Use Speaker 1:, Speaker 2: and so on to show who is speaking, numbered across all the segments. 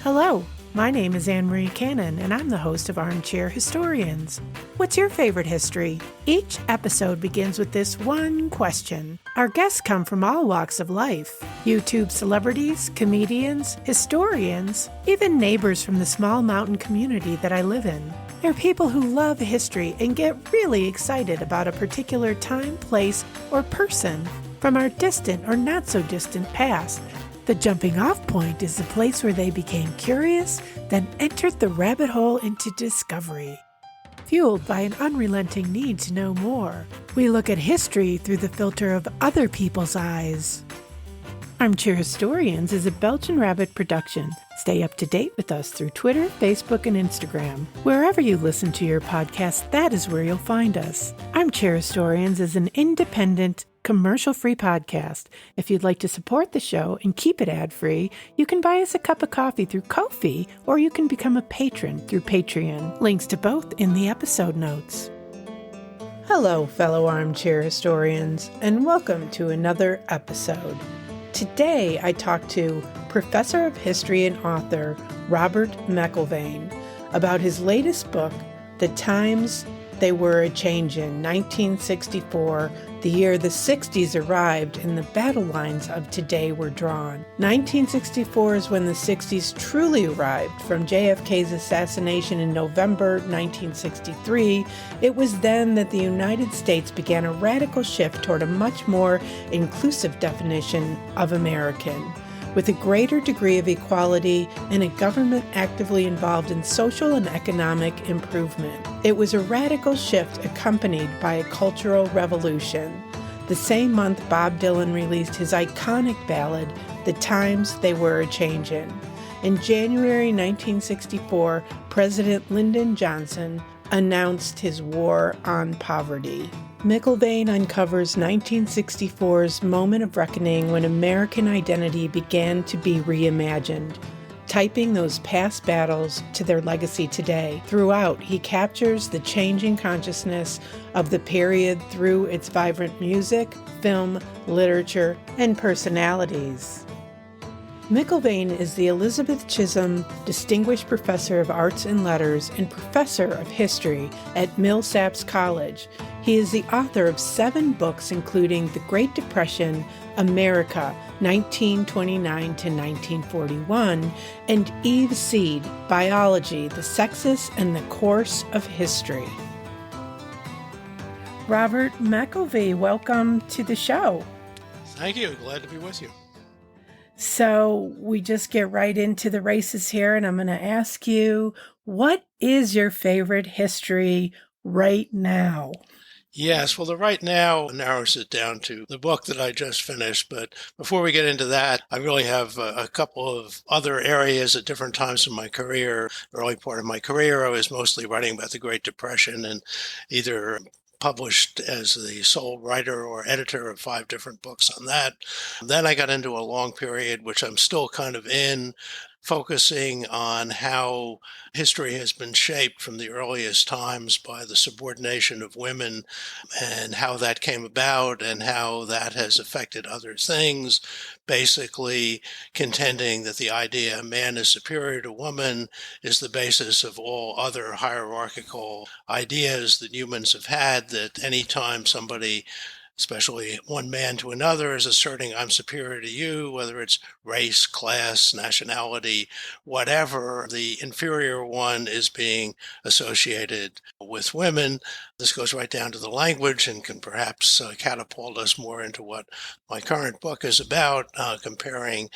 Speaker 1: Hello, my name is Anne-Marie Cannon, and I'm the host of Armchair Historians. What's your favorite history? Each episode begins with this one question. Our guests come from all walks of life. YouTube celebrities, comedians, historians, even neighbors from the small mountain community that I live in. They're people who love history and get really excited about a particular time, place, or person from our distant or not so distant past. The jumping off point is the place where they became curious, then entered the rabbit hole into discovery. Fueled by an unrelenting need to know more, we look at history through the filter of other people's eyes. Armchair Historians is a Belgian Rabbit production. Stay up to date with us through Twitter, Facebook, and Instagram. Wherever you listen to your podcast, that is where you'll find us. Armchair Historians is an independent, commercial-free podcast. If you'd like to support the show and keep it ad-free, you can buy us a cup of coffee through Ko-fi, or you can become a patron through Patreon. Links to both in the episode notes. Hello, fellow armchair historians, and welcome to another episode. Today, I talk to Professor of History and author Robert McElvaine about his latest book, The Times They Were a-Changin', 1964, the year the 60s arrived and the battle lines of today were drawn. 1964 is when the 60s truly arrived. From JFK's assassination in November 1963, it was then that the United States began a radical shift toward a much more inclusive definition of American, with a greater degree of equality and a government actively involved in social and economic improvement. It was a radical shift accompanied by a cultural revolution. The same month, Bob Dylan released his iconic ballad, The Times They Were a-Changin'. In January 1964, President Lyndon Johnson announced his war on poverty. McCelvaine uncovers 1964's moment of reckoning when American identity began to be reimagined, typing those past battles to their legacy today. Throughout, he captures the changing consciousness of the period through its vibrant music, film, literature, and personalities. McCelvaine is the Elizabeth Chisholm Distinguished Professor of Arts and Letters and Professor of History at Millsaps College. He is the author of 7 books, including The Great Depression, America, 1929 to 1941, and Eve's Seed, Biology, the Sexes and the Course of History. Robert McElvaine, welcome to the show.
Speaker 2: Thank you. Glad to be with you.
Speaker 1: So we just get right into the races here, and I'm going to ask you, what is your favorite history right now?
Speaker 2: Yes, well, the right now narrows it down to the book that I just finished. But before we get into that, I really have a couple of other areas at different times in my career. The early part of my career, I was mostly writing about the Great Depression and either published as the sole writer or editor of 5 different books on that. Then I got into a long period, which I'm still kind of in, focusing on how history has been shaped from the earliest times by the subordination of women and how that came about and how that has affected other things, basically contending that the idea man is superior to woman is the basis of all other hierarchical ideas that humans have had, that any time somebody, especially one man to another, is asserting I'm superior to you, whether it's race, class, nationality, whatever, the inferior one is being associated with women. This goes right down to the language and can perhaps catapult us more into what my current book is about, comparing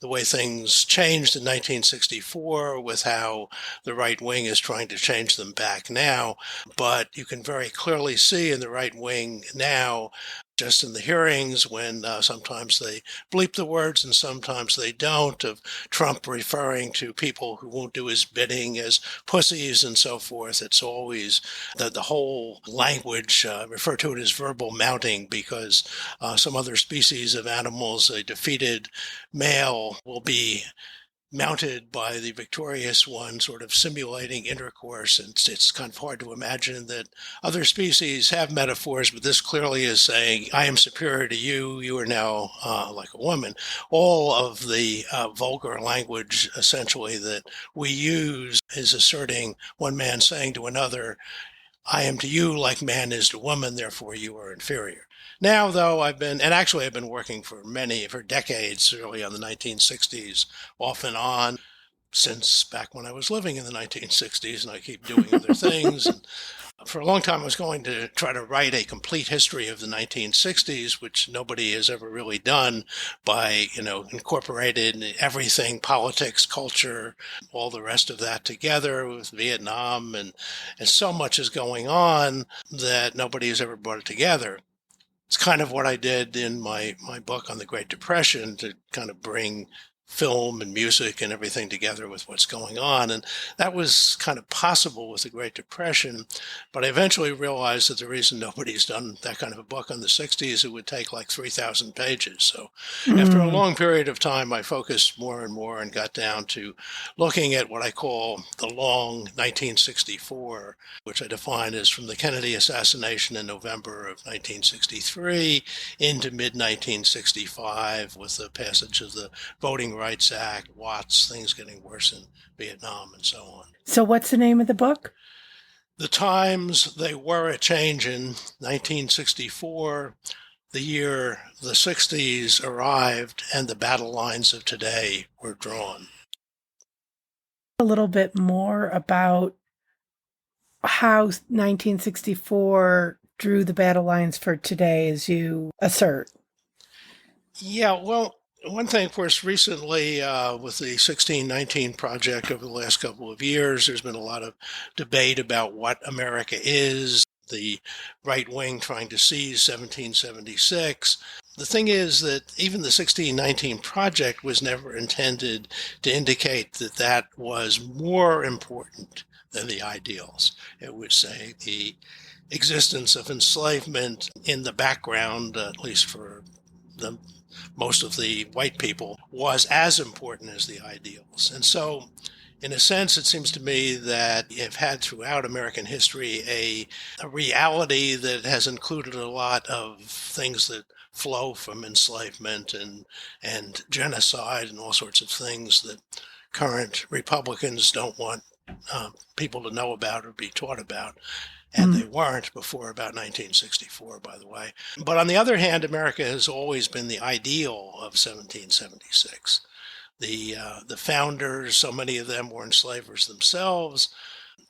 Speaker 2: the way things changed in 1964 with how the right wing is trying to change them back now. But you can very clearly see in the right wing now, just in the hearings, when sometimes they bleep the words and sometimes they don't, of Trump referring to people who won't do his bidding as pussies and so forth. It's always the whole language, refer to it as verbal mounting, because some other species of animals, a defeated male will be mounted by the victorious one, sort of simulating intercourse. And it's kind of hard to imagine that other species have metaphors, but this clearly is saying, I am superior to you. You are now like a woman. All of the vulgar language, essentially, that we use is asserting one man saying to another, I am to you like man is to woman, therefore you are inferior. Now, though, I've been working for decades, early on the 1960s, off and on, since back when I was living in the 1960s, and I keep doing other things. And for a long time, I was going to try to write a complete history of the 1960s, which nobody has ever really done by, incorporated everything, politics, culture, all the rest of that together with Vietnam. And so much is going on that nobody has ever brought it together. It's kind of what I did in my book on the Great Depression, to kind of bring film and music and everything together with what's going on. And that was kind of possible with the Great Depression. But I eventually realized that the reason nobody's done that kind of a book on the 60s, it would take like 3,000 pages. So after a long period of time, I focused more and more and got down to looking at what I call the long 1964, which I define as from the Kennedy assassination in November of 1963 into mid-1965, with the passage of the Voting Rights Act, Watts, things getting worse in Vietnam, and so on.
Speaker 1: So what's the name of the book?
Speaker 2: The times they were a-Changin, 1964, the year the 60s arrived, and the battle lines of today were drawn.
Speaker 1: A little bit more about how 1964 drew the battle lines for today, as you assert.
Speaker 2: Yeah, well, one thing, of course, recently with the 1619 Project over the last couple of years, there's been a lot of debate about what America is, the right wing trying to seize 1776. The thing is that even the 1619 Project was never intended to indicate that that was more important than the ideals. It would say the existence of enslavement in the background, at least for the most of the white people, was as important as the ideals. And so, in a sense, it seems to me that you've had throughout American history a reality that has included a lot of things that flow from enslavement and genocide and all sorts of things that current Republicans don't want people to know about or be taught about. And they weren't before about 1964, by the way. But on the other hand, America has always been the ideal of 1776. The founders, so many of them were enslavers themselves,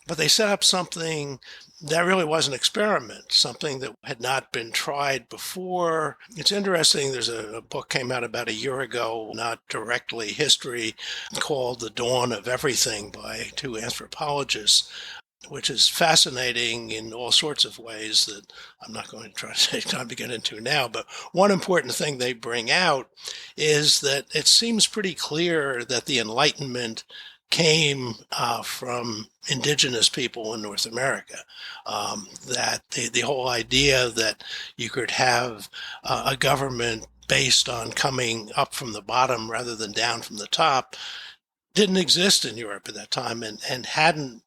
Speaker 2: but they set up something that really was an experiment, something that had not been tried before. It's interesting, there's a book came out about a year ago, not directly history, called The Dawn of Everything by two anthropologists, which is fascinating in all sorts of ways that I'm not going to try to take time to get into now. But one important thing they bring out is that it seems pretty clear that the Enlightenment came from indigenous people in North America, that the whole idea that you could have a government based on coming up from the bottom rather than down from the top didn't exist in Europe at that time, and hadn't,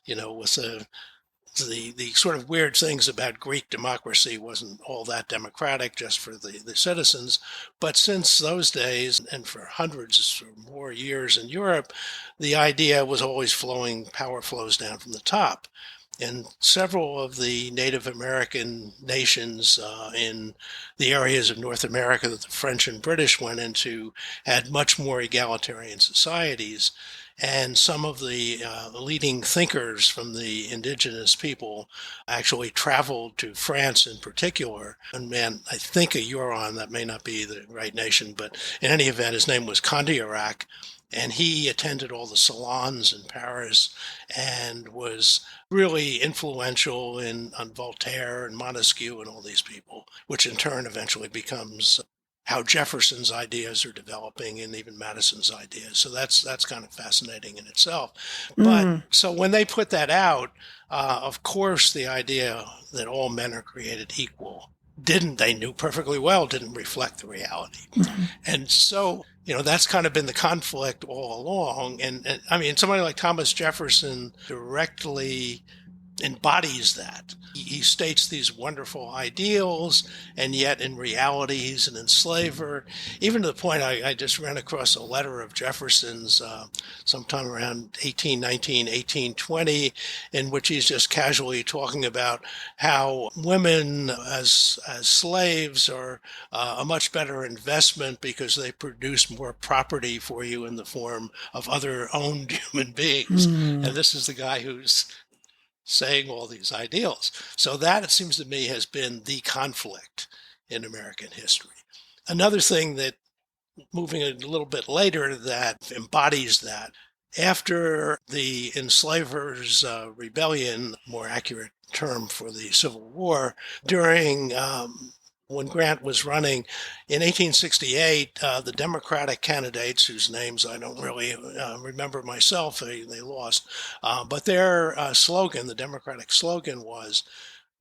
Speaker 2: with the sort of weird things about Greek democracy wasn't all that democratic just for the citizens. But since those days, and for hundreds or more years in Europe, the idea was always power flows down from the top. And several of the Native American nations in the areas of North America that the French and British went into had much more egalitarian societies. And some of the leading thinkers from the indigenous people actually traveled to France in particular. And man, I think a Huron, that may not be the right nation, but in any event, his name was Condillac. And he attended all the salons in Paris and was really influential on Voltaire and Montesquieu and all these people, which in turn eventually becomes how Jefferson's ideas are developing and even Madison's ideas. So that's kind of fascinating in itself. But so when they put that out, of course, the idea that all men are created equal they knew perfectly well didn't reflect the reality. And so that's kind of been the conflict all along. And I mean, somebody like Thomas Jefferson directly embodies that. He states these wonderful ideals, and yet in reality, he's an enslaver. Even to the point, I just ran across a letter of Jefferson's sometime around 1819, 1820, in which he's just casually talking about how women as slaves are a much better investment because they produce more property for you in the form of other owned human beings. And this is the guy who's saying all these ideals. So that, it seems to me, has been the conflict in American history. Another thing that, moving a little bit later, that embodies that, after the enslavers' rebellion, more accurate term for the Civil War, during when Grant was running in 1868, the Democratic candidates, whose names I don't really remember myself, they lost, but their slogan, the Democratic slogan, was,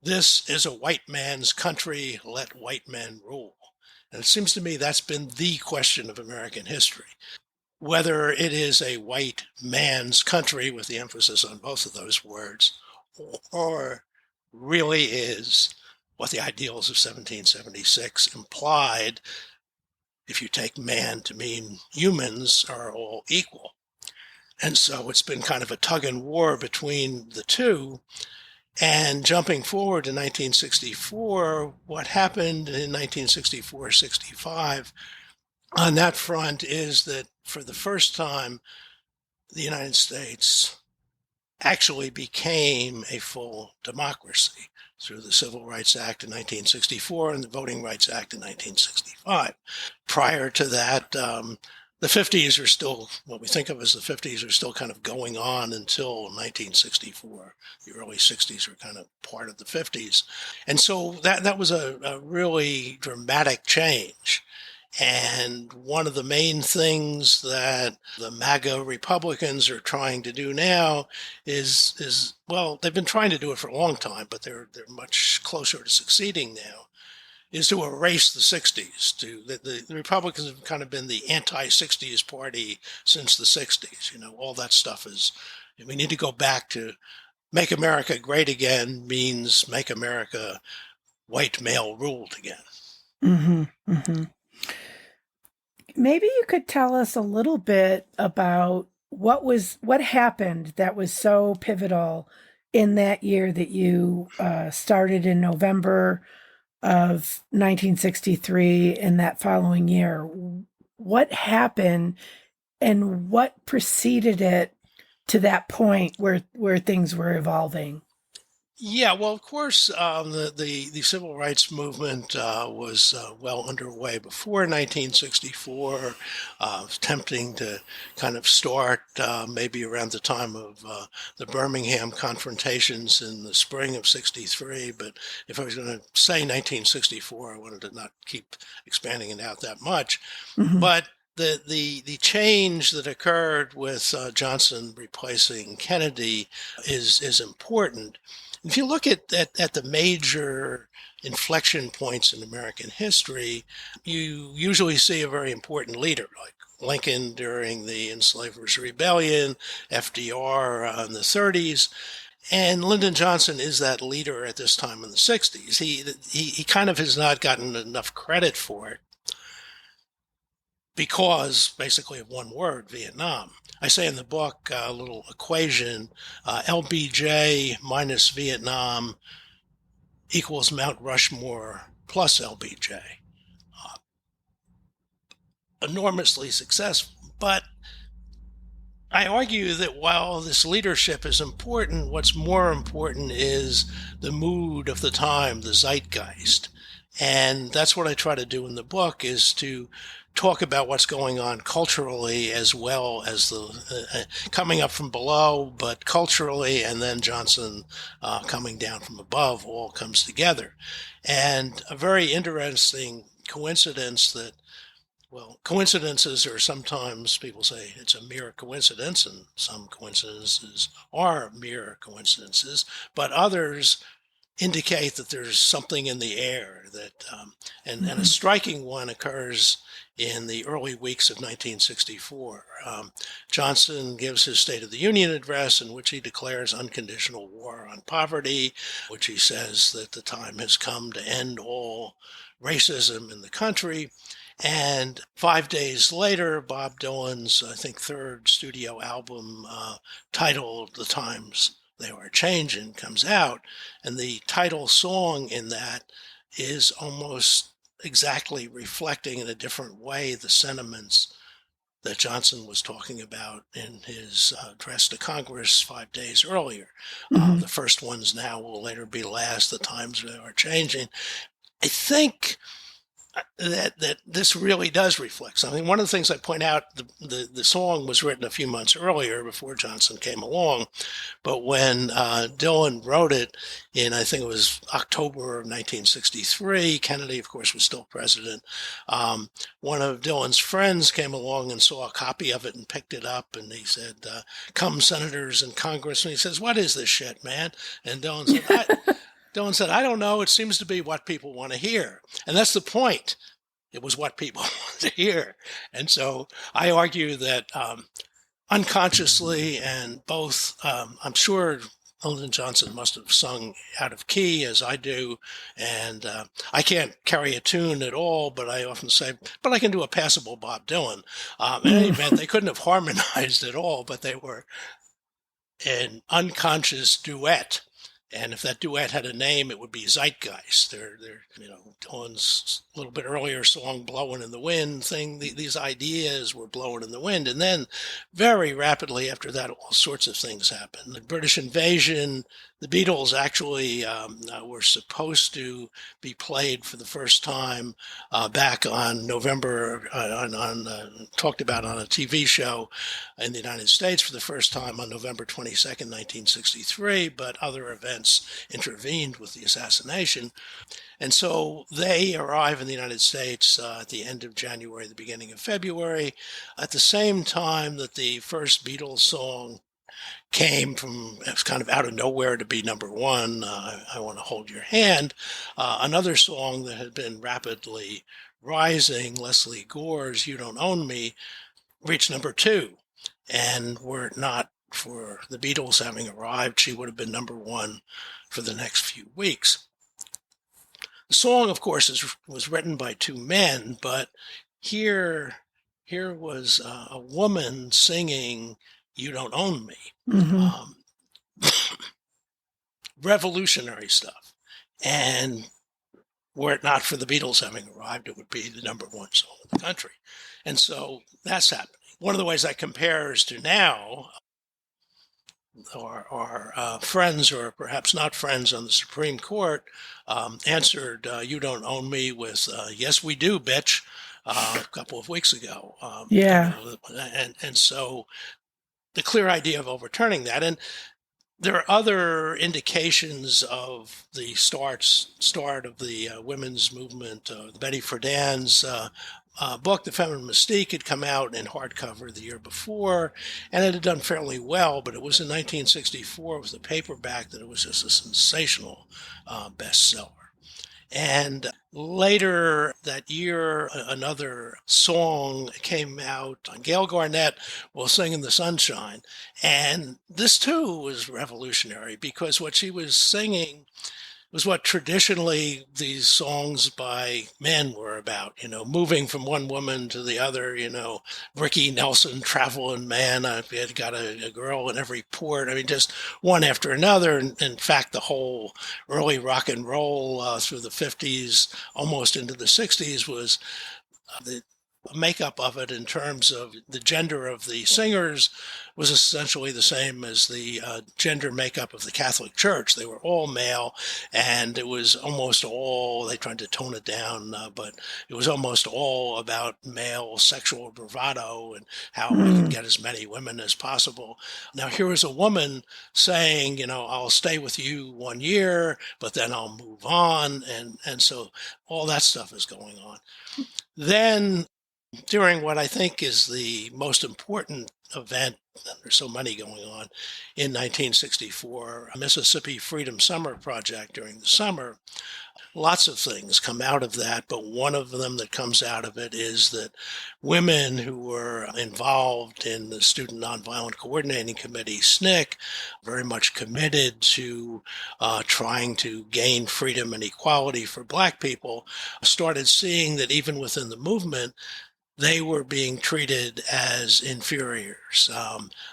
Speaker 2: "This is a white man's country, let white men rule." And it seems to me that's been the question of American history. Whether it is a white man's country, with the emphasis on both of those words, or really is what the ideals of 1776 implied, if you take man to mean humans are all equal. And so it's been kind of a tug and war between the two. And jumping forward to 1964, what happened in 1964-65 on that front is that for the first time, the United States actually became a full democracy through the Civil Rights Act in 1964 and the Voting Rights Act in 1965. Prior to that, the 50s are still, what we think of as the 50s are still kind of going on until 1964. The early 60s were kind of part of the 50s. And so that was a really dramatic change. And one of the main things that the MAGA Republicans are trying to do now is well, they've been trying to do it for a long time, but they're much closer to succeeding now, is to erase the 60s. The Republicans have kind of been the anti-60s party since the 60s. All that stuff is, we need to go back to make America great again means make America white male ruled again.
Speaker 1: Mm-hmm, mm-hmm. Maybe you could tell us a little bit about what happened that was so pivotal in that year that you started in November of 1963 and that following year. What happened and what preceded it to that point where things were evolving?
Speaker 2: Yeah, well, of course, the civil rights movement was well underway before 1964, attempting to kind of start maybe around the time of the Birmingham confrontations in the spring of '63. But if I was going to say 1964, I wanted to not keep expanding it out that much.
Speaker 1: Mm-hmm.
Speaker 2: But the change that occurred with Johnson replacing Kennedy is important. If you look at the major inflection points in American history, you usually see a very important leader, like Lincoln during the Enslavers' Rebellion, FDR in the 30s, and Lyndon Johnson is that leader at this time in the 60s. He kind of has not gotten enough credit for it because, basically, of one word, Vietnam. I say in the book a little equation, LBJ minus Vietnam equals Mount Rushmore plus LBJ. Enormously successful. But I argue that while this leadership is important, what's more important is the mood of the time, the zeitgeist. And that's what I try to do in the book, is to talk about what's going on culturally as well as the coming up from below, but culturally, and then Johnson coming down from above, all comes together. And a very interesting coincidence that, well, coincidences are sometimes, people say it's a mere coincidence, and some coincidences are mere coincidences, but others indicate that there's something in the air that, and a striking one occurs in the early weeks of 1964. Johnson gives his State of the Union address in which he declares unconditional war on poverty, which he says that the time has come to end all racism in the country. And 5 days later, Bob Dylan's, I think, third studio album titled The Times They Were Changin' comes out. And the title song in that is almost exactly reflecting in a different way the sentiments that Johnson was talking about in his address to Congress 5 days earlier. The first ones now will later be last. The times they are changing. I think that this really does reflect something. One of the things I point out, the song was written a few months earlier before Johnson came along, but when Dylan wrote it in, I think it was October of 1963, Kennedy, of course, was still president. One of Dylan's friends came along and saw a copy of it and picked it up, and he said, "Come, senators and congressmen." He says, "What is this shit, man?" And Dylan said, "I don't know. It seems to be what people want to hear." And that's the point. It was what people want to hear. And so I argue that unconsciously and both, I'm sure Lyndon Johnson must have sung out of key as I do. And I can't carry a tune at all, but I often say, but I can do a passable Bob Dylan. In any event, they couldn't have harmonized at all, but they were an unconscious duet. And if that duet had a name, it would be Zeitgeist. They're Dylan's a little bit earlier song, "Blowing in the Wind" thing. These ideas were blowing in the wind. And then very rapidly after that, all sorts of things happened. The British invasion, the Beatles actually were supposed to be played for the first time back on November, talked about on a TV show in the United States for the first time on November 22nd, 1963, but other events intervened with the assassination. And so they arrive in the United States at the end of January, the beginning of February, at the same time that the first Beatles song came from, it was kind of out of nowhere to be number one, I Want to Hold Your Hand. Another song that had been rapidly rising, Leslie Gore's You Don't Own Me, reached number two. And were it not for the Beatles having arrived, she would have been number one for the next few weeks. The song, of course, was written by two men, but here was a woman singing "You Don't Own Me." Revolutionary stuff. And were it not for the Beatles having arrived, it would be the number one song in the country. And so that's happening. One of the ways that compares to now, our friends, or perhaps not friends on the Supreme Court, answered "You Don't Own Me" with "Yes, we do, bitch," a couple of weeks ago. And so the clear idea of overturning that. And there are other indications of the start of the women's movement. The Betty Friedan's book, The Feminine Mystique, had come out in hardcover the year before, and it had done fairly well, but it was in 1964 with the paperback that it was just a sensational bestseller. And later that year, another song came out on Gail Garnett, "We'll Sing in the Sunshine." And this too was revolutionary, because what she was singing was what traditionally these songs by men were about, moving from one woman to the other, Ricky Nelson, traveling man. I've got a girl in every port. I mean, just one after another. In fact, the whole early rock and roll through the 50s, almost into the 60s, was the makeup of it in terms of the gender of the singers was essentially the same as the gender makeup of the Catholic Church. They were all male, and it was almost all, they tried to tone it down, but it was almost all about male sexual bravado and how I could get as many women as possible. Now, here was a woman saying, "I'll stay with you 1 year, but then I'll move on." And so all that stuff is going on. Then, during what I think is the most important event there's so many going on, in 1964, Mississippi Freedom Summer Project during the summer. Lots of things come out of that, but one of them that comes out of it is that women who were involved in the Student Nonviolent Coordinating Committee, SNCC, very much committed to trying to gain freedom and equality for Black people, started seeing that even within the movement, they were being treated as inferiors,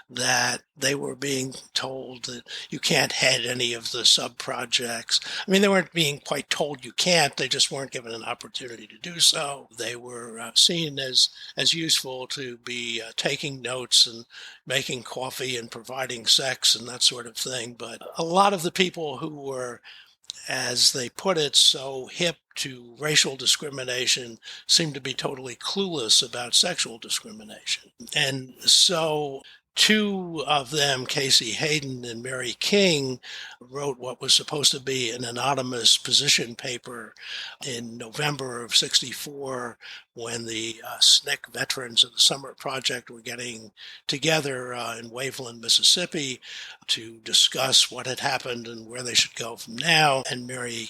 Speaker 2: that they were being told that you can't head any of the sub-projects. I mean, they weren't being quite told you can't, they just weren't given an opportunity to do so. They were seen as useful to be taking notes and making coffee and providing sex and that sort of thing. But a lot of the people who were, as they put it, so hip to racial discrimination seem to be totally clueless about sexual discrimination. And so two of them, Casey Hayden and Mary King, wrote what was supposed to be an anonymous position paper in November of 64 when the SNCC veterans of the Summer Project were getting together in Waveland, Mississippi to discuss what had happened and where they should go from now. And Mary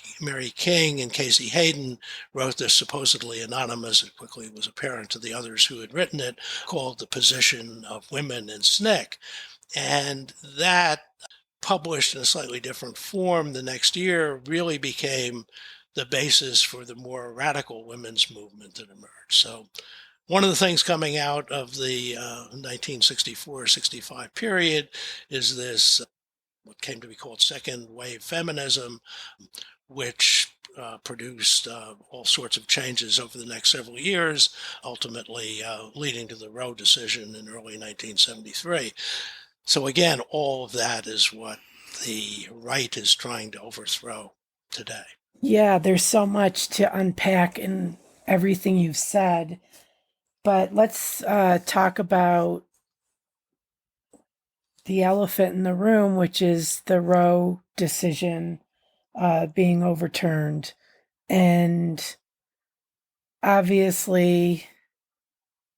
Speaker 2: King and Casey Hayden wrote this supposedly anonymous, it quickly was apparent to the others who had written it, called The Position of Women in SNCC. And that, published in a slightly different form the next year, really became the basis for the more radical women's movement that emerged. So one of the things coming out of the 1964-65 period is this, what came to be called second wave feminism, which produced all sorts of changes over the next several years, ultimately leading to the Roe decision in early 1973. So again, all of that is what the right is trying to overthrow today.
Speaker 1: Yeah, there's so much to unpack in everything you've said. But let's talk about the elephant in the room, which is the Roe decision being overturned. And obviously,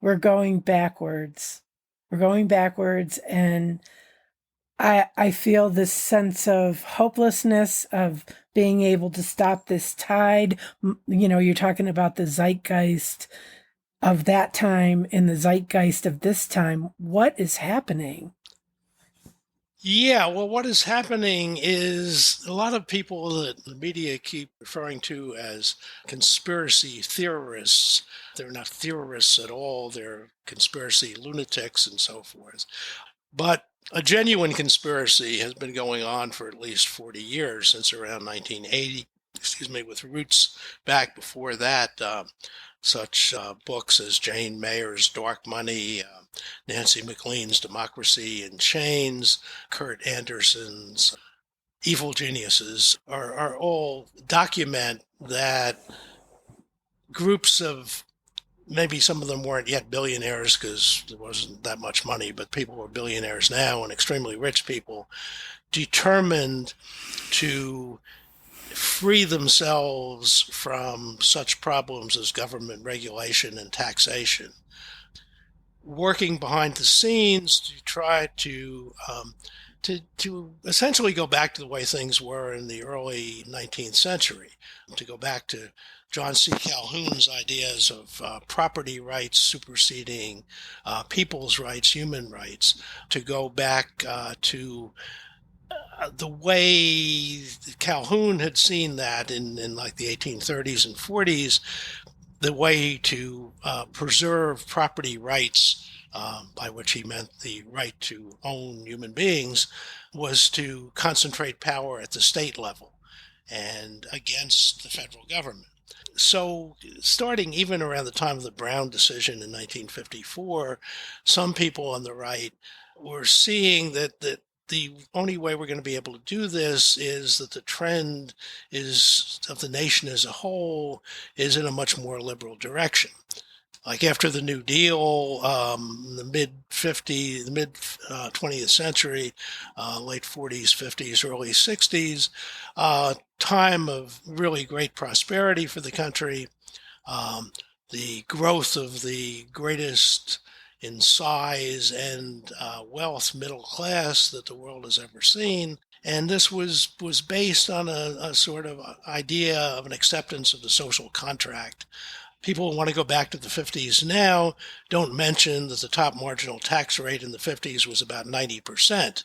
Speaker 1: we're going backwards. And I feel this sense of hopelessness of being able to stop this tide. You know, you're talking about the zeitgeist of that time and the zeitgeist of this time. What is happening?
Speaker 2: Yeah, well, what is happening is a lot of people that the media keep referring to as conspiracy theorists. They're not theorists at all. They're conspiracy lunatics and so forth. But a genuine conspiracy has been going on for at least 40 years, since around 1980, with roots back before that. Such books as Jane Mayer's Dark Money, Nancy MacLean's Democracy in Chains, Kurt Anderson's Evil Geniuses are all document that groups of, maybe some of them weren't yet billionaires because there wasn't that much money, but people were billionaires now and extremely rich people, determined to free themselves from such problems as government regulation and taxation, working behind the scenes to try to essentially go back to the way things were in the early 19th century, to go back to John C. Calhoun's ideas of property rights superseding people's rights, human rights, to go back to the way Calhoun had seen that in like the 1830s and 40s, the way to preserve property rights, by which he meant the right to own human beings, was to concentrate power at the state level and against the federal government. So starting even around the time of the Brown decision in 1954, some people on the right were seeing that the only way we're going to be able to do this is that the trend is of the nation as a whole is in a much more liberal direction. Like after the New Deal, the mid 20th century, late 40s, 50s, early 60s, time of really great prosperity for the country, the growth of the greatest in size and wealth, middle class that the world has ever seen. And this was based on a sort of idea of an acceptance of the social contract. People who want to go back to the 50s now don't mention that the top marginal tax rate in the 50s was about 90%,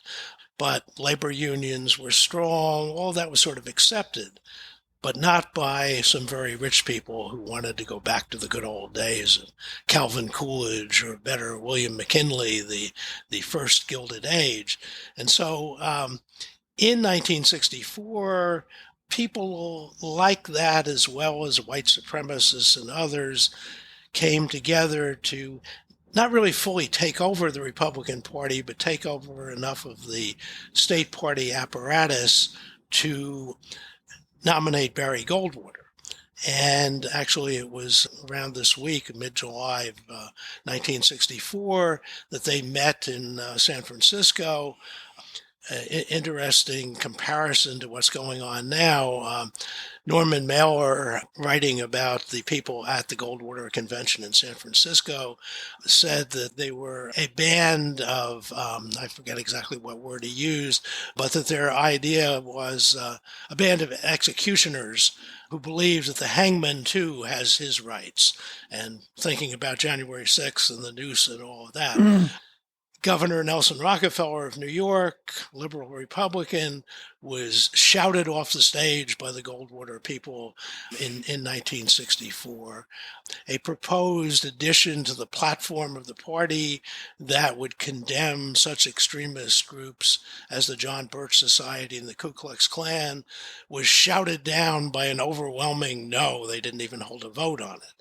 Speaker 2: but labor unions were strong. All that was sort of accepted, but not by some very rich people who wanted to go back to the good old days of Calvin Coolidge, or better, William McKinley, the first Gilded Age. And so in 1964, people like that, as well as white supremacists and others, came together to not really fully take over the Republican Party, but take over enough of the state party apparatus to nominate Barry Goldwater. And actually, it was around this week, mid-July of 1964, that they met in San Francisco. Interesting comparison to what's going on now. Norman Mailer, writing about the people at the Goldwater Convention in San Francisco, said that they were a band of, I forget exactly what word he used, but that their idea was a band of executioners who believed that the hangman, too, has his rights, and thinking about January 6th and the noose and all of that. Governor Nelson Rockefeller of New York, liberal Republican, was shouted off the stage by the Goldwater people in 1964. A proposed addition to the platform of the party that would condemn such extremist groups as the John Birch Society and the Ku Klux Klan was shouted down by an overwhelming no. They didn't even hold a vote on it.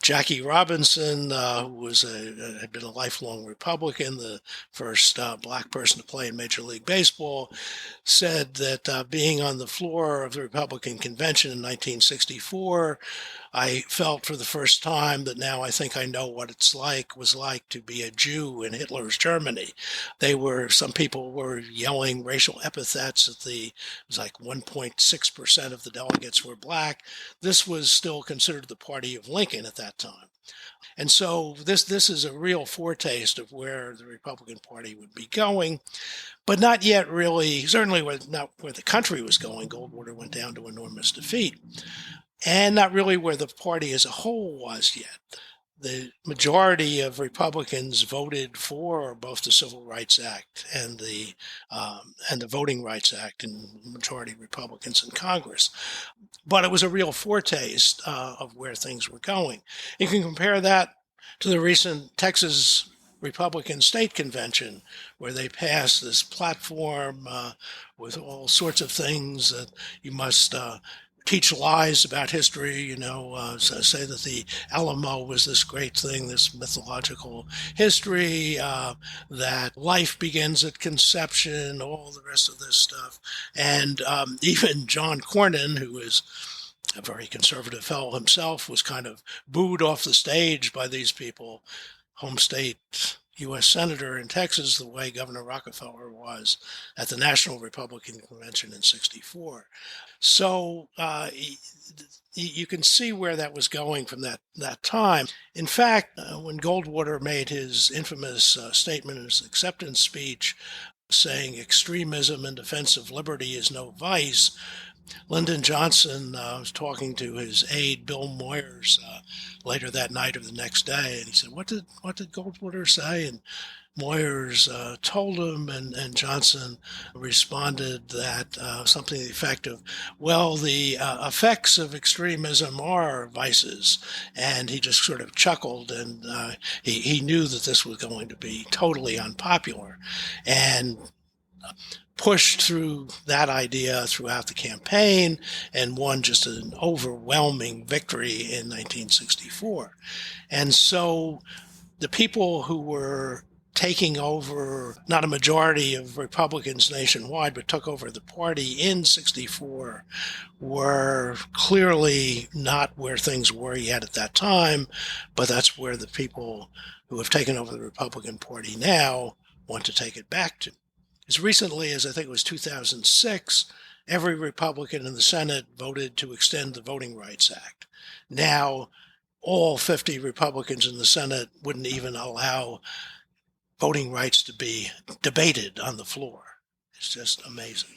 Speaker 2: Jackie Robinson, who had been a lifelong Republican, the first black person to play in Major League Baseball, said that being on the floor of the Republican convention in 1964, I felt for the first time that now I think I know what was like to be a Jew in Hitler's Germany. Some people were yelling racial epithets it was like 1.6% of the delegates were black. This was still considered the party of Lincoln at that time. And so this is a real foretaste of where the Republican Party would be going, but not yet really, certainly not where the country was going. Goldwater went down to enormous defeat, and not really where the party as a whole was yet. The majority of Republicans voted for both the Civil Rights Act and the Voting Rights Act, and majority Republicans in Congress. But it was a real foretaste of where things were going. You can compare that to the recent Texas Republican State Convention, where they passed this platform with all sorts of things that you must teach lies about history, say that the Alamo was this great thing, this mythological history, that life begins at conception, all the rest of this stuff. And even John Cornyn, who is a very conservative fellow himself, was kind of booed off the stage by these people. Home state U.S. Senator in Texas, the way Governor Rockefeller was at the National Republican Convention in '64. So you can see where that was going from that time. In fact, when Goldwater made his infamous statement in his acceptance speech saying extremism in defense of liberty is no vice, Lyndon Johnson was talking to his aide, Bill Moyers, later that night or the next day, and he said, what did Goldwater say? And Moyers told him, and Johnson responded that something to the effect of, well, the effects of extremism are vices. And he just sort of chuckled, and he knew that this was going to be totally unpopular, and pushed through that idea throughout the campaign and won just an overwhelming victory in 1964. And so the people who were taking over, not a majority of Republicans nationwide, but took over the party in '64, were clearly not where things were yet at that time, but that's where the people who have taken over the Republican Party now want to take it back to. As recently as I think it was 2006, every Republican in the Senate voted to extend the Voting Rights Act. Now, all 50 Republicans in the Senate wouldn't even allow voting rights to be debated on the floor. It's just amazing.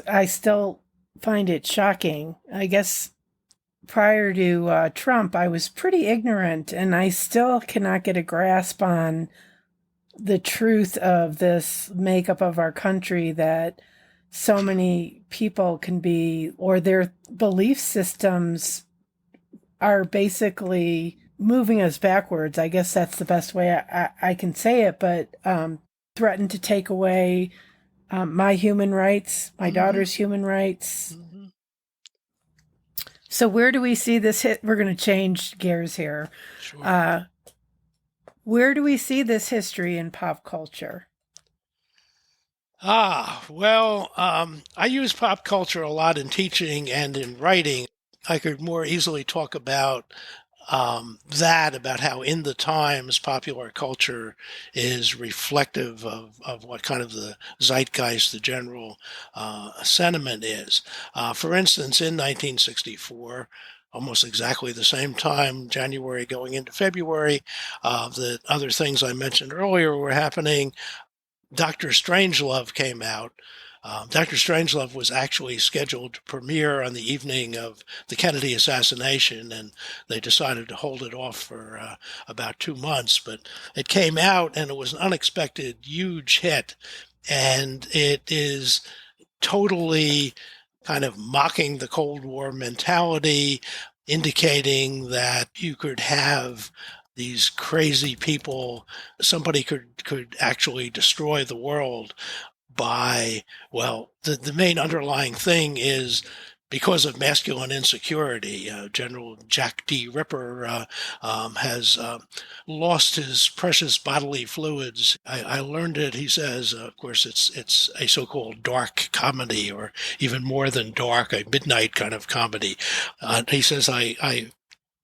Speaker 1: I still find it shocking. I guess prior to Trump, I was pretty ignorant, and I still cannot get a grasp on the truth of this makeup of our country, that so many people can be, or their belief systems are basically moving us backwards. I guess that's the best way I can say it, but threaten to take away my human rights, my daughter's human rights.
Speaker 2: Mm-hmm.
Speaker 1: So where do we see this hit? We're going to change gears here.
Speaker 2: Sure.
Speaker 1: Where do we see this history in pop culture?
Speaker 2: Well, I use pop culture a lot in teaching and in writing. I could more easily talk about about how in the times popular culture is reflective of what kind of the zeitgeist, the general sentiment is. For instance, in 1964, almost exactly the same time, January going into February, the other things I mentioned earlier were happening. Dr. Strangelove came out. Dr. Strangelove was actually scheduled to premiere on the evening of the Kennedy assassination, and they decided to hold it off for about 2 months. But it came out, and it was an unexpected, huge hit. And it is totally kind of mocking the Cold War mentality, indicating that you could have these crazy people, somebody could actually destroy the world by, well, the main underlying thing is because of masculine insecurity. General Jack D. Ripper has lost his precious bodily fluids. I learned it, he says, of course, it's a so-called dark comedy, or even more than dark, a midnight kind of comedy. He says, I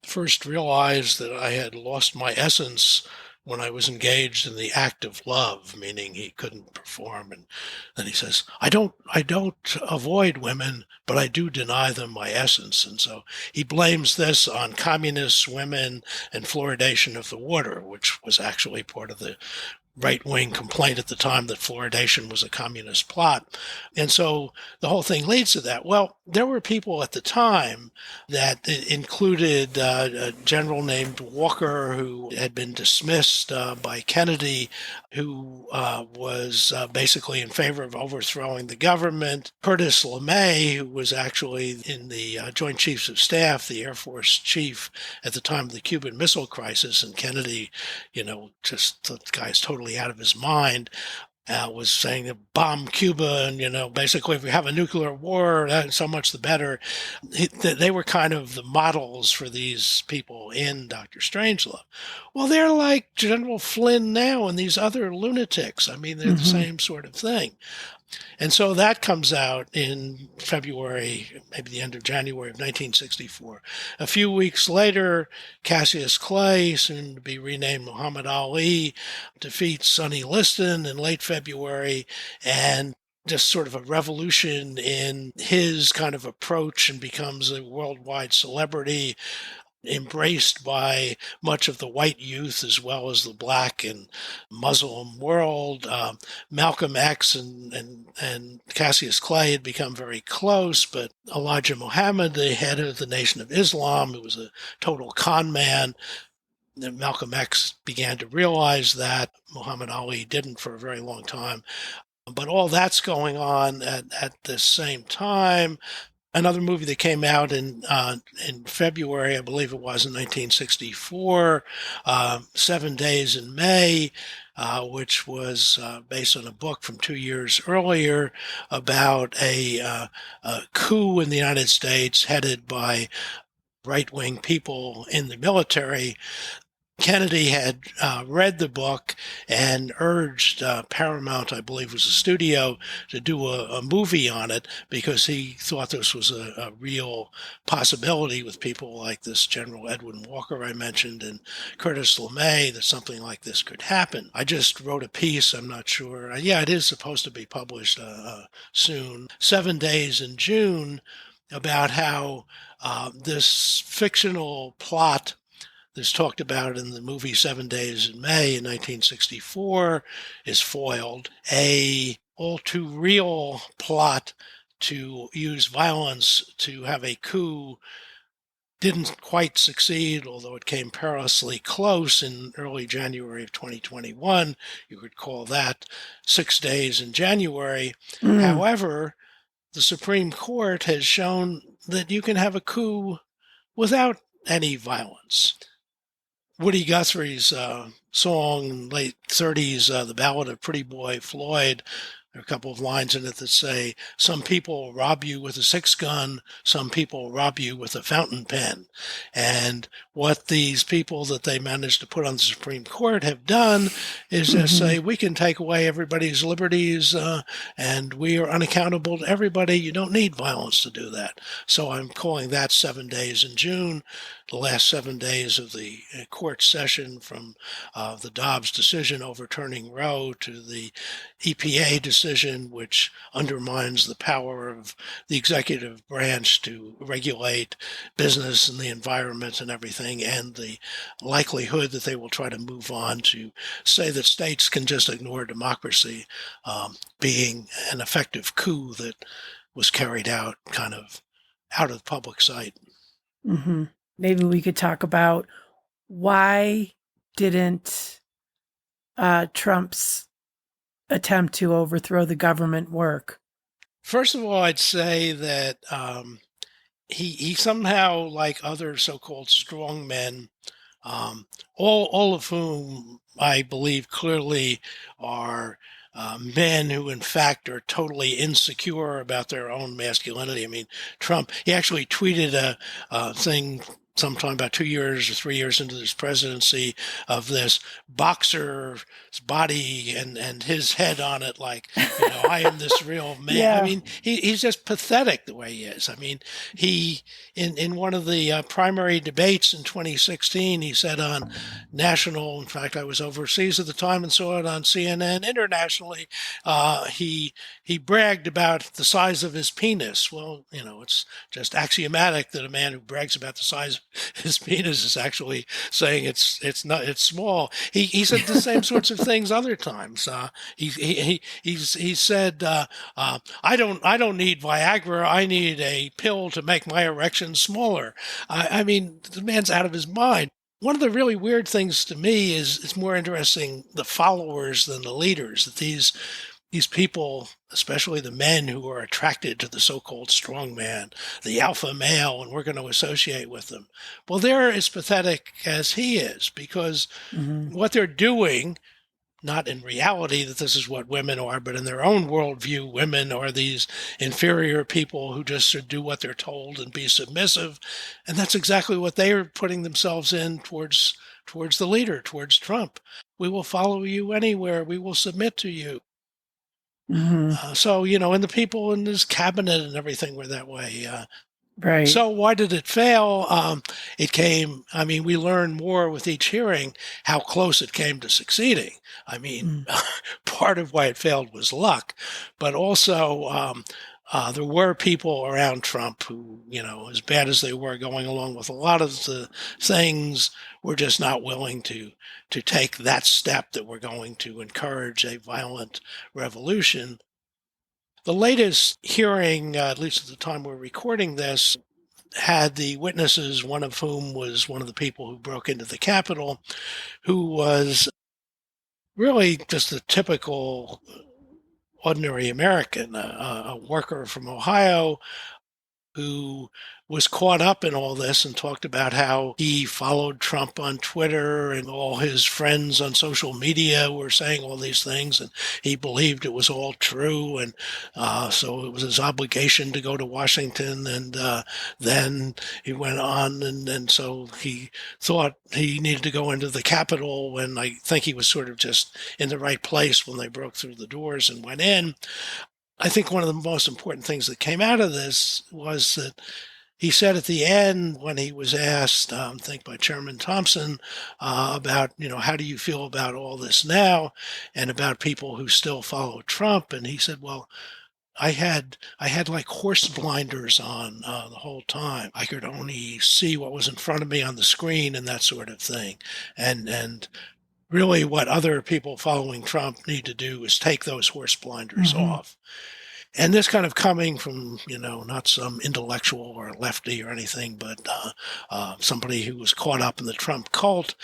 Speaker 2: first realized that I had lost my essence when I was engaged in the act of love, meaning he couldn't perform. And then he says, I don't avoid women, but I do deny them my essence. And so he blames this on communists, women, and fluoridation of the water, which was actually part of the right-wing complaint at the time that fluoridation was a communist plot. And so the whole thing leads to that. Well, there were people at the time that included a general named Walker, who had been dismissed by Kennedy, who was basically in favor of overthrowing the government. Curtis LeMay, who was actually in the Joint Chiefs of Staff, the Air Force chief at the time of the Cuban Missile Crisis, and Kennedy, just the guy's totally out of his mind, was saying to bomb Cuba, and basically if we have a nuclear war, so much the better. They were kind of the models for these people in Dr. Strangelove. Well, they're like General Flynn now and these other lunatics. I mean, they're the same sort of thing. And so that comes out in February, maybe the end of January of 1964. A few weeks later, Cassius Clay, soon to be renamed Muhammad Ali, defeats Sonny Liston in late February, and just sort of a revolution in his kind of approach, and becomes a worldwide celebrity, embraced by much of the white youth as well as the black and Muslim world. Malcolm X and Cassius Clay had become very close, but Elijah Muhammad, the head of the Nation of Islam, who was a total con man, Malcolm X began to realize that. Muhammad Ali didn't for a very long time. But all that's going on at the same time. Another movie that came out in February, I believe it was, in 1964, 7 Days in May, which was based on a book from 2 years earlier about a coup in the United States headed by right-wing people in the military. Kennedy had read the book and urged Paramount, I believe was a studio, to do a movie on it, because he thought this was a real possibility with people like this General Edwin Walker I mentioned and Curtis LeMay, that something like this could happen. I just wrote a piece, I'm not sure. Yeah, it is supposed to be published soon. 7 Days in June about how this fictional plot that's talked about in the movie 7 Days in May in 1964 is foiled. A all too real plot to use violence to have a coup didn't quite succeed, although it came perilously close in early January of 2021. You could call that 6 days in January.
Speaker 1: Mm.
Speaker 2: However, the Supreme Court has shown that you can have a coup without any violence. Woody Guthrie's song, late 30s, The Ballad of Pretty Boy Floyd, there are a couple of lines in it that say, some people rob you with a six gun, some people rob you with a fountain pen. And what these people that they managed to put on the Supreme Court have done is just say, we can take away everybody's liberties and we are unaccountable to everybody. You don't need violence to do that. So I'm calling that 7 days in June, the last 7 days of the court session, from the Dobbs decision overturning Roe to the EPA decision, which undermines the power of the executive branch to regulate business and the environment and everything, and the likelihood that they will try to move on to say that states can just ignore democracy, being an effective coup that was carried out kind of out of public sight.
Speaker 1: Mm-hmm. Maybe we could talk about why didn't Trump's attempt to overthrow the government work?
Speaker 2: First of all, I'd say that he somehow, like other so-called strong men, all of whom I believe clearly are men who, in fact, are totally insecure about their own masculinity. I mean, Trump, he actually tweeted a thing sometime about 2 years or 3 years into his presidency of this boxer's body and his head on it, like, I am this real man.
Speaker 1: Yeah.
Speaker 2: I mean, he's just pathetic the way he is. I mean, he in one of the primary debates in 2016, he said on national, in fact, I was overseas at the time and saw it on CNN internationally, he bragged about the size of his penis. Well, it's just axiomatic that a man who brags about the size of his penis is actually saying it's small. He said the same sorts of things other times. He said I don't need Viagra. I need a pill to make my erection smaller. I mean, the man's out of his mind. One of the really weird things to me is it's more interesting the followers than the leaders. That these people, especially the men who are attracted to the so-called strong man, the alpha male, and we're going to associate with them. Well, they're as pathetic as he is, because what they're doing, not in reality that this is what women are, but in their own worldview, women are these inferior people who just should do what they're told and be submissive. And that's exactly what they are putting themselves in towards the leader, towards Trump. We will follow you anywhere. We will submit to you. So, and the people in his cabinet and everything were that way.
Speaker 1: Right.
Speaker 2: So why did it fail? We learn more with each hearing how close it came to succeeding. I mean, part of why it failed was luck, but also there were people around Trump who, as bad as they were going along with a lot of the things, were just not willing to take that step that we're going to encourage a violent revolution. The latest hearing, at least at the time we're recording this, had the witnesses, one of whom was one of the people who broke into the Capitol, who was really just a typical ordinary American, a worker from Ohio, who was caught up in all this and talked about how he followed Trump on Twitter and all his friends on social media were saying all these things, and he believed it was all true. And so it was his obligation to go to Washington. And then he went on, and so he thought he needed to go into the Capitol when I think he was sort of just in the right place when they broke through the doors and went in. I think one of the most important things that came out of this was that he said at the end, when he was asked, I think by Chairman Thompson, about, how do you feel about all this now and about people who still follow Trump? And he said, well, I had like horse blinders on the whole time. I could only see what was in front of me on the screen and that sort of thing. And really what other people following Trump need to do is take those horse blinders off. And this kind of coming from, not some intellectual or lefty or anything, but somebody who was caught up in the Trump cult.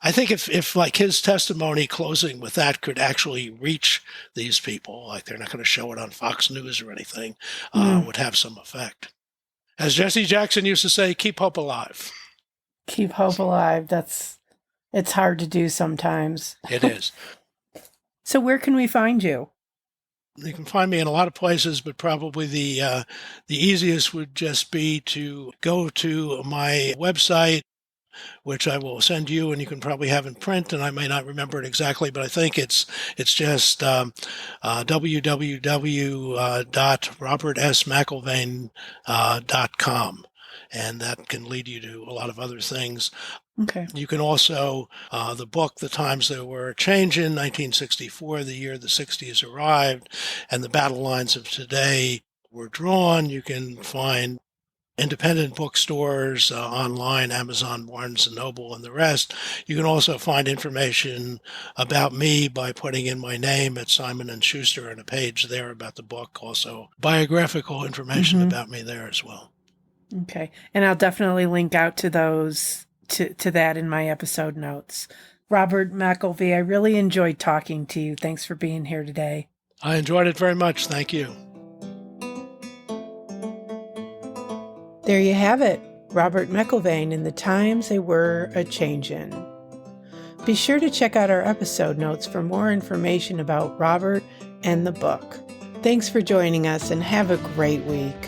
Speaker 2: I think if like his testimony closing with that could actually reach these people, like they're not going to show it on Fox News or anything, would have some effect. As Jesse Jackson used to say, keep hope alive.
Speaker 1: Keep hope alive. It's hard to do sometimes.
Speaker 2: It is.
Speaker 1: So where can we find you?
Speaker 2: You can find me in a lot of places, but probably the easiest would just be to go to my website, which I will send you, and you can probably have in print, and I may not remember it exactly, but I think it's just www.robertsmcelvaine.com. And that can lead you to a lot of other things.
Speaker 1: Okay.
Speaker 2: You can also, the book, The Times That Were a-Changin, 1964, The Year the Sixties Arrived, and The Battle Lines of Today Were Drawn. You can find independent bookstores online, Amazon, Barnes & Noble, and the rest. You can also find information about me by putting in my name at Simon & Schuster and a page there about the book. Also, biographical information about me there as well.
Speaker 1: Okay. And I'll definitely link out to those, to that in my episode notes. Robert McElvaine, I really enjoyed talking to you. Thanks for being here today.
Speaker 2: I enjoyed it very much. Thank you.
Speaker 1: There you have it. Robert McElvaine in The Times They Were a-Changin. Be sure to check out our episode notes for more information about Robert and the book. Thanks for joining us and have a great week.